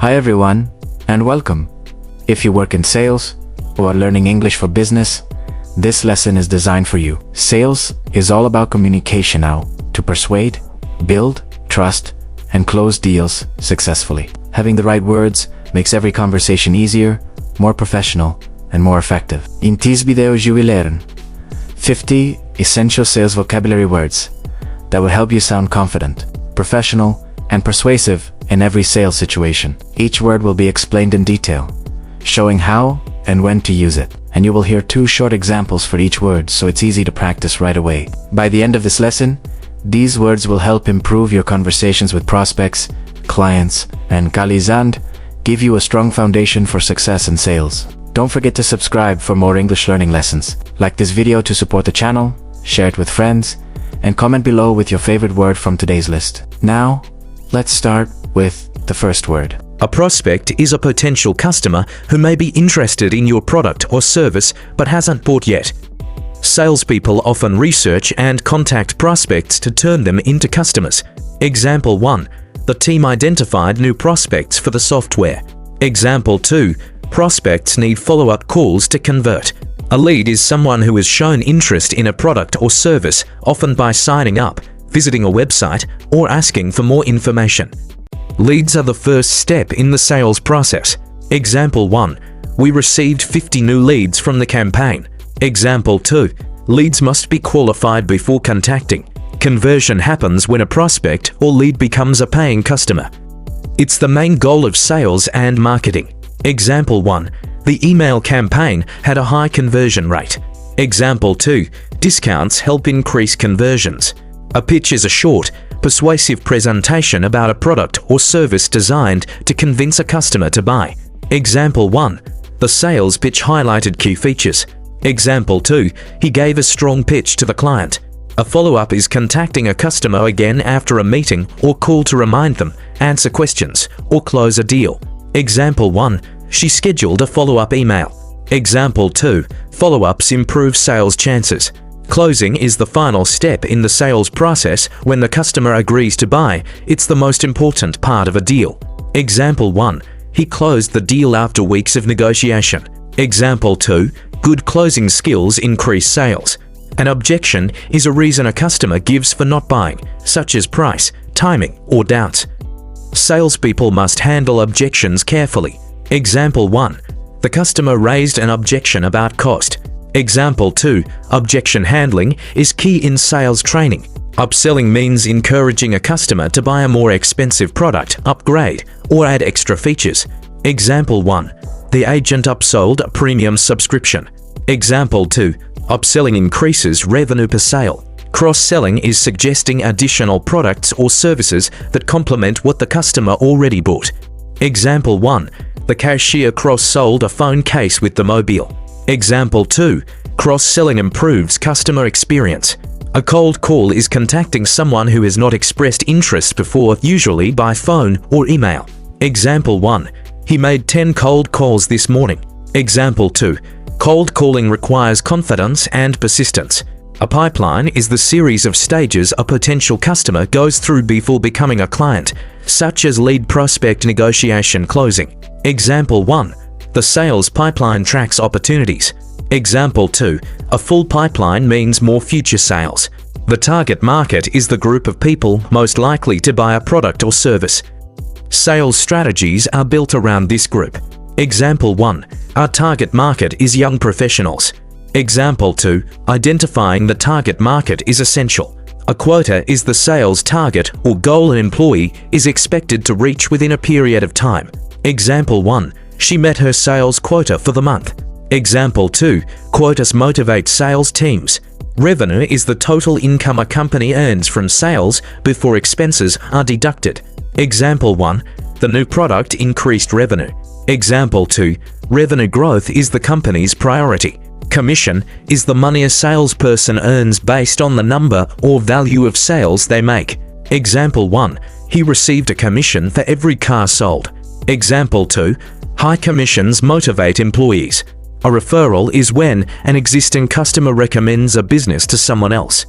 Hi everyone, and welcome. If you work in sales or are learning English for business, this lesson is designed for you. Sales is all about communication now to persuade, build, trust, and close deals successfully. Having the right words makes every conversation easier, more professional, and more effective. In this video you will learn 50 essential sales vocabulary words that will help you sound confident, professional, and persuasive in every sales situation. Each word will be explained in detail, showing how and when to use it. And you will hear 2 short examples for each word, so it's easy to practice right away. By the end of this lesson, these words will help improve your conversations with prospects, clients, and and give you a strong foundation for success in sales. Don't forget to subscribe for more English learning lessons. Like this video to support the channel, share it with friends, and comment below with your favorite word from today's list. Now, let's start with the first word. A prospect is a potential customer who may be interested in your product or service but hasn't bought yet. Salespeople often research and contact prospects to turn them into customers. Example 1. The team identified new prospects for the software. Example 2. Prospects need follow-up calls to convert. A lead is someone who has shown interest in a product or service, often by signing up, visiting a website, or asking for more information. Leads are the first step in the sales process. Example 1. We received 50 new leads from the campaign. Example 2. Leads must be qualified before contacting. Conversion happens when a prospect or lead becomes a paying customer. It's the main goal of sales and marketing. Example 1. The email campaign had a high conversion rate. Example 2. Discounts help increase conversions. A pitch is a short, persuasive presentation about a product or service designed to convince a customer to buy. Example 1. The sales pitch highlighted key features. Example 2. He gave a strong pitch to the client. A follow-up is contacting a customer again after a meeting or call to remind them, answer questions, or close a deal. Example 1. She scheduled a follow-up email. Example 2. Follow-ups improve sales chances. Closing is the final step in the sales process. When the customer agrees to buy, it's the most important part of a deal. Example 1. He closed the deal after weeks of negotiation. Example 2. Good closing skills increase sales. An objection is a reason a customer gives for not buying, such as price, timing, or doubts. Salespeople must handle objections carefully. Example 1. The customer raised an objection about cost. Example 2. Objection handling is key in sales training. Upselling means encouraging a customer to buy a more expensive product, upgrade, or add extra features. Example 1. The agent upsold a premium subscription. Example 2. Upselling increases revenue per sale. Cross-selling is suggesting additional products or services that complement what the customer already bought. Example 1. The cashier cross-sold a phone case with the mobile. Example 2. Cross-selling improves customer experience. A cold call is contacting someone who has not expressed interest before, usually by phone or email. Example 1. He made 10 cold calls this morning. Example 2. Cold calling requires confidence and persistence. A pipeline is the series of stages a potential customer goes through before becoming a client, such as lead, prospect, negotiation, closing. Example 1. The sales pipeline tracks opportunities. Example 2. A full pipeline means more future sales. The target market is the group of people most likely to buy a product or service. Sales strategies are built around this group. Example 1. Our target market is young professionals. Example 2. Identifying the target market is essential. A quota is the sales target or goal an employee is expected to reach within a period of time. Example 1. She met her sales quota for the month. Example 2. Quotas motivate sales teams. Revenue is the total income a company earns from sales before expenses are deducted. Example 1. The new product increased revenue. Example 2. Revenue growth is the company's priority. Commission is the money a salesperson earns based on the number or value of sales they make. Example 1. He received a commission for every car sold. Example 2. High commissions motivate employees. A referral is when an existing customer recommends a business to someone else.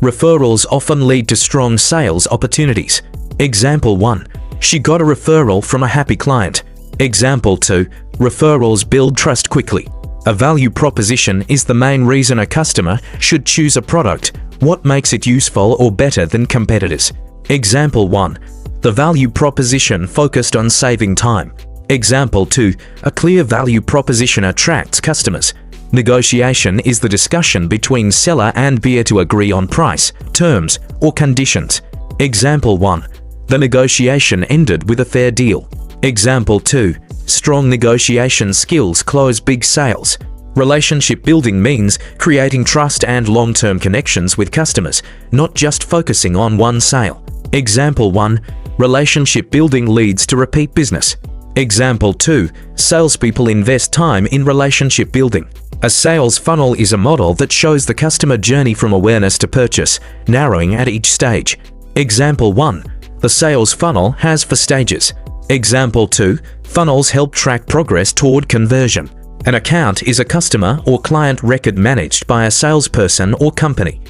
Referrals often lead to strong sales opportunities. Example 1. She got a referral from a happy client. Example 2. Referrals build trust quickly. A value proposition is the main reason a customer should choose a product. What makes it useful or better than competitors? Example 1. The value proposition focused on saving time. Example 2. A clear value proposition attracts customers. Negotiation is the discussion between seller and buyer to agree on price, terms, or conditions. Example 1. The negotiation ended with a fair deal. Example 2. Strong negotiation skills close big sales. Relationship building means creating trust and long-term connections with customers, not just focusing on one sale. Example 1. Relationship building leads to repeat business. Example 2. Salespeople invest time in relationship building. A sales funnel is a model that shows the customer journey from awareness to purchase, narrowing at each stage. Example 1. The sales funnel has 4 stages. Example 2. Funnels help track progress toward conversion. An account is a customer or client record managed by a salesperson or company.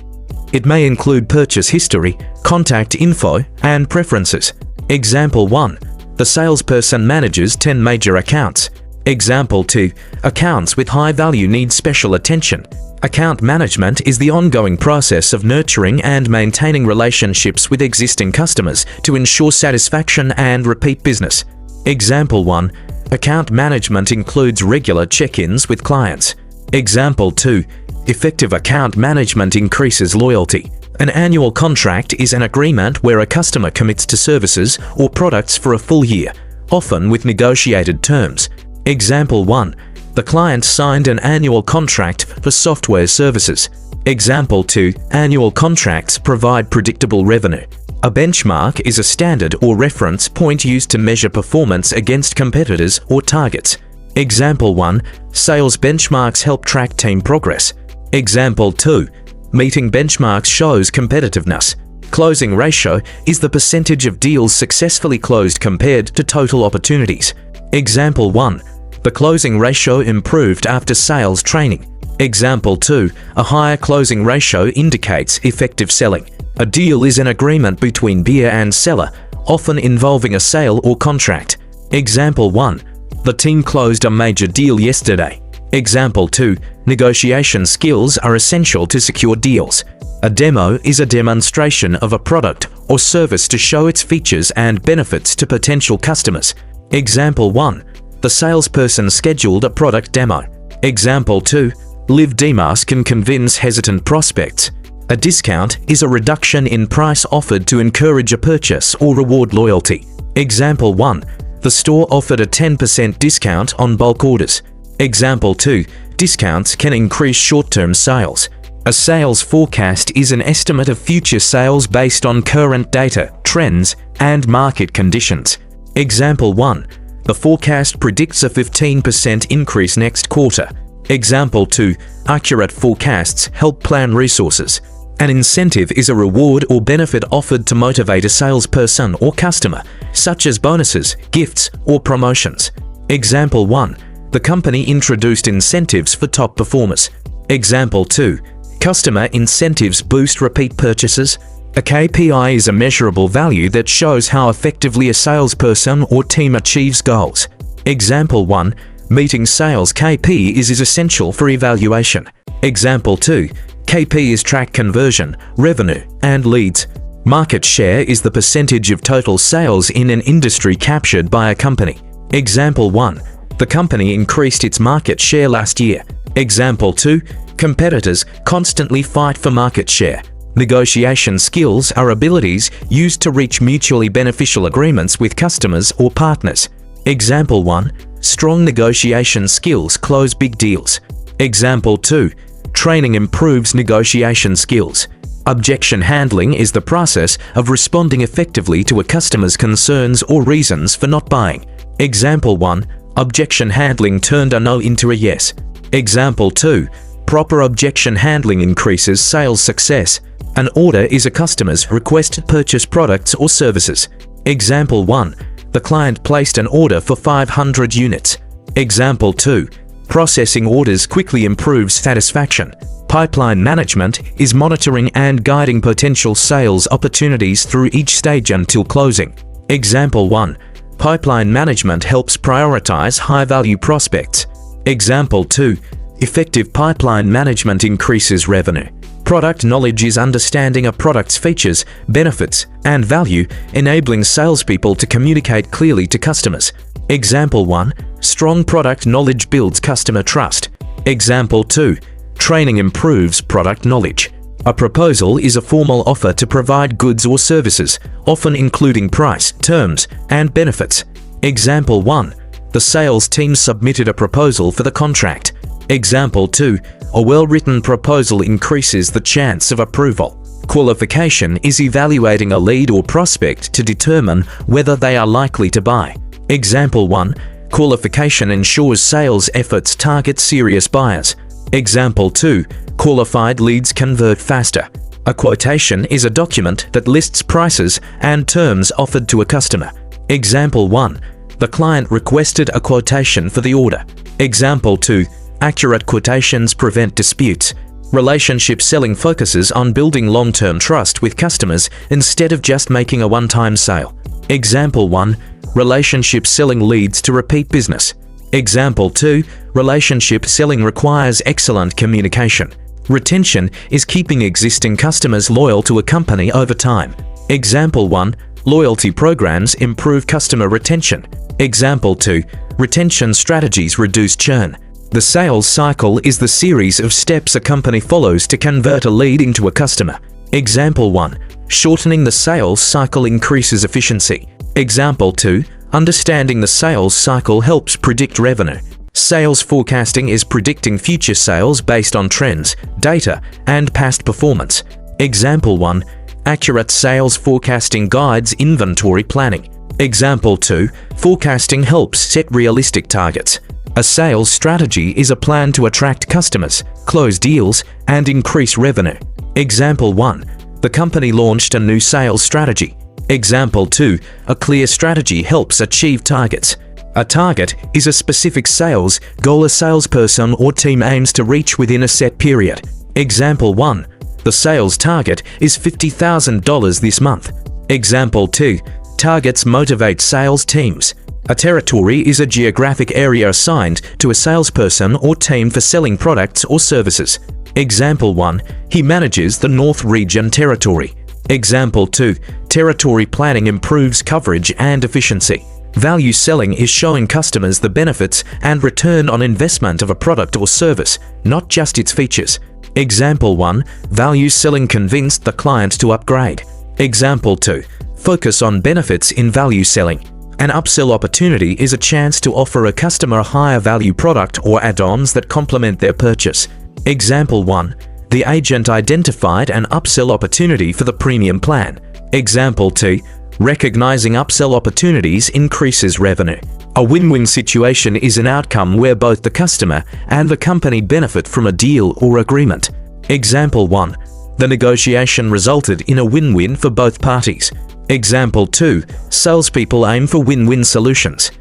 It may include purchase history, contact info, and preferences. Example 1. The salesperson manages 10 major accounts. Example 2. Accounts with high value need special attention. Account management is the ongoing process of nurturing and maintaining relationships with existing customers to ensure satisfaction and repeat business. Example 1. Account management includes regular check-ins with clients. Example 2. Effective account management increases loyalty. An annual contract is an agreement where a customer commits to services or products for a full year, often with negotiated terms. Example 1. The client signed an annual contract for software services. Example 2. Annual contracts provide predictable revenue. A benchmark is a standard or reference point used to measure performance against competitors or targets. Example 1. Sales benchmarks help track team progress. Example 2. Meeting benchmarks shows competitiveness. Closing ratio is the percentage of deals successfully closed compared to total opportunities. Example 1. The closing ratio improved after sales training. Example 2. A higher closing ratio indicates effective selling. A deal is an agreement between buyer and seller, often involving a sale or contract. Example 1. The team closed a major deal yesterday. Example 2. Negotiation skills are essential to secure deals. A demo is a demonstration of a product or service to show its features and benefits to potential customers. Example 1. The salesperson scheduled a product demo. Example 2. Live demos can convince hesitant prospects. A discount is a reduction in price offered to encourage a purchase or reward loyalty. Example 1. The store offered a 10% discount on bulk orders. Example 2. Discounts can increase short-term sales. A sales forecast is an estimate of future sales based on current data, trends, and market conditions. Example 1. The forecast predicts a 15% increase next quarter. Example 2. Accurate forecasts help plan resources. An incentive is a reward or benefit offered to motivate a salesperson or customer, such as bonuses, gifts, or promotions. Example 1. The company introduced incentives for top performers. Example 2. Customer incentives boost repeat purchases. A KPI is a measurable value that shows how effectively a salesperson or team achieves goals. Example 1. Meeting sales KP is essential for evaluation. Example 2. KPIs track conversion, revenue, and leads. Market share is the percentage of total sales in an industry captured by a company. Example 1. The company increased its market share last year. Example 2. Competitors constantly fight for market share. Negotiation skills are abilities used to reach mutually beneficial agreements with customers or partners. Example 1. Strong negotiation skills close big deals. Example 2. Training improves negotiation skills. Objection handling is the process of responding effectively to a customer's concerns or reasons for not buying. Example 1. Objection handling turned a no into a yes. Example 2. Proper objection handling increases sales success. An order is a customer's request to purchase products or services. Example 1. The client placed an order for 500 units. Example 2. Processing orders quickly improves satisfaction. Pipeline management is monitoring and guiding potential sales opportunities through each stage until closing. Example 1. Pipeline management helps prioritize high-value prospects. Example 2. Effective pipeline management increases revenue. Product knowledge is understanding a product's features, benefits, and value, enabling salespeople to communicate clearly to customers. Example 1. Strong product knowledge builds customer trust. Example 2. Training improves product knowledge. A proposal is a formal offer to provide goods or services, often including price, terms, and benefits. Example 1. The sales team submitted a proposal for the contract. Example 2. A well-written proposal increases the chance of approval. Qualification is evaluating a lead or prospect to determine whether they are likely to buy. Example 1. Qualification ensures sales efforts target serious buyers. Example 2. Qualified leads convert faster. A quotation is a document that lists prices and terms offered to a customer. Example 1. The client requested a quotation for the order. Example 2. Accurate quotations prevent disputes. Relationship selling focuses on building long-term trust with customers instead of just making a one-time sale. Example 1. Relationship selling leads to repeat business. Example 2. Relationship selling requires excellent communication. Retention is keeping existing customers loyal to a company over time. Example 1. Loyalty programs improve customer retention. Example 2. Retention strategies reduce churn. The sales cycle is the series of steps a company follows to convert a lead into a customer. Example 1. Shortening the sales cycle increases efficiency. Example 2. Understanding the sales cycle helps predict revenue. Sales forecasting is predicting future sales based on trends, data, and past performance. Example 1. Accurate sales forecasting guides inventory planning. Example 2. Forecasting helps set realistic targets. A sales strategy is a plan to attract customers, close deals, and increase revenue. Example 1. The company launched a new sales strategy. Example 2. A clear strategy helps achieve targets. A target is a specific sales goal a salesperson or team aims to reach within a set period. Example 1. The sales target is $50,000 this month. Example 2. Targets motivate sales teams. A territory is a geographic area assigned to a salesperson or team for selling products or services. Example 1. He manages the North Region territory. Example 2. Territory planning improves coverage and efficiency. Value selling is showing customers the benefits and return on investment of a product or service, not just its features. Example 1. Value selling convinced the client to upgrade. Example 2. Focus on benefits in value selling. An upsell opportunity is a chance to offer a customer a higher value product or add-ons that complement their purchase. Example 1. The agent identified an upsell opportunity for the premium plan. Example 2. Recognizing upsell opportunities increases revenue. A win-win situation is an outcome where both the customer and the company benefit from a deal or agreement. Example 1. The negotiation resulted in a win-win for both parties. Example 2. Salespeople aim for win-win solutions.